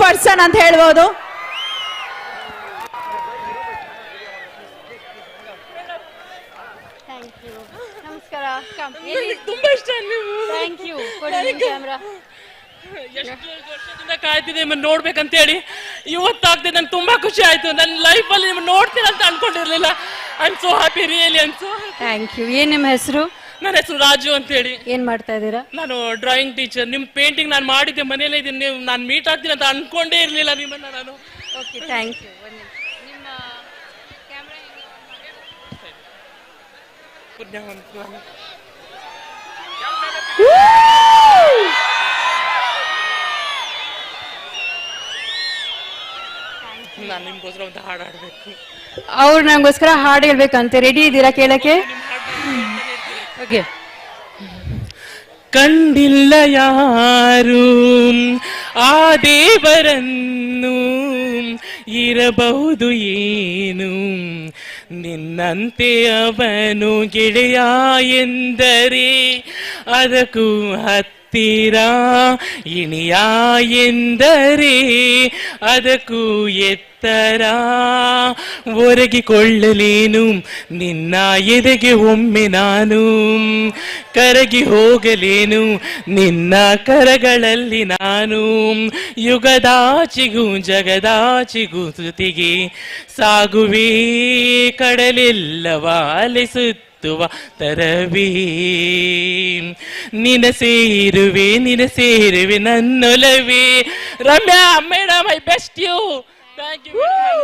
Person ಅಂತ ಹೇಳ್ಬೋದು. ನಮಸ್ಕಾರ. ತುಂಬಾ ಇಷ್ಟ ನೀವು. Thank you. ಕ್ಯಾಮ್ರಾ. ಎಷ್ಟು ವರ್ಷದಿಂದ ಕಾಯ್ತಿದ್ದೆ ನಿಮ್ಮನ್ನು ನೋಡ್ಬೇಕಂತ ಹೇಳಿ. ಇವತ್ತಾಗ್ತದೆ, ನಂಗೆ ತುಂಬಾ ಖುಷಿ ಆಯ್ತು. ನನ್ನ ಲೈಫಲ್ಲಿ ನಿಮ್ಮನ್ನು ನೋಡ್ತೀನಿ ಅಂತ ಅನ್ಕೊಂಡಿರ್ಲಿಲ್ಲ. I am so happy, really I am so. Thank you. ಏನ್ ನಿಮ್ಮ ಹೆಸರು? ನನ್ನ ಹೆಸರು ರಾಜು ಅಂತ ಹೇಳಿ. ಏನ್ ಮಾಡ್ತಾ ಇದ್ದೀರಾ? ನಾನು ಡ್ರಾಯಿಂಗ್ ಟೀಚರ್. ನಿಮ್ಮ ಪೇಂಟಿಂಗ್ ನಾನು ಮಾಡಿದ್ದೆ, ಮನೇಲೆ ಇದ್ದೀನಿ. ನೀವು ನಾನು ಮೀಟ್ ಆಗ್ತೀನಿ ಅಂತ ಅನ್ಕೊಂಡೇ ಇರಲಿಲ್ಲ ನಿಮ್ಮನ್ನ ನಾನು. Okay, thank you. ನಿಮ್ಮ ಕ್ಯಾಮ್ರಾ ನಾನು ನಿಮ್ಗೋಸ್ಕರ ಒಂದು ಹಾಡು ಹಾಡಬೇಕು. ಅವ್ರು ನಂಗೋಸ್ಕರ ಹಾಡು ಹೇಳ್ಬೇಕಂತೆ. ರೆಡಿ ಇದ್ದೀರಾ ಕೇಳಕ್ಕೆ? ಓಕೆ. ಕಂಡಿಲ್ಲ ಯಾರು ಆ ದೇವರನ್ನು, ಇರಬಹುದು ಏನು ನಿನ್ನಂತೆ ಅವನು ಗೆಳೆಯ ಎಂದರೆ, ಅದಕ್ಕೂ ಹತ್ತಿರ ಇಣಿಯ ಎಂದರೆ, ಅದಕ್ಕೂ ಎತ್ತರ ಒರಗಿಕೊಳ್ಳಲೇನು ನಿನ್ನ ಎದೆಗೆ ಒಮ್ಮೆ ನಾನು, ಕರಗಿ ಹೋಗಲೇನು ನಿನ್ನ ಕರಗಳಲ್ಲಿ ನಾನು, ಯುಗದಾಚಿಗೂ ಜಗದಾಚಿಗೂ ಶ್ರುತಿಗೆ ಸಾಗುವೆ ಕಡಲೆಲ್ಲವ ಅಲೆಸುತ್ತುವ ತರವೇ, ನಿನ ಸೇರುವೆ ನನ್ನೊಲವೇ. Ramya madam, I best you. Thank you.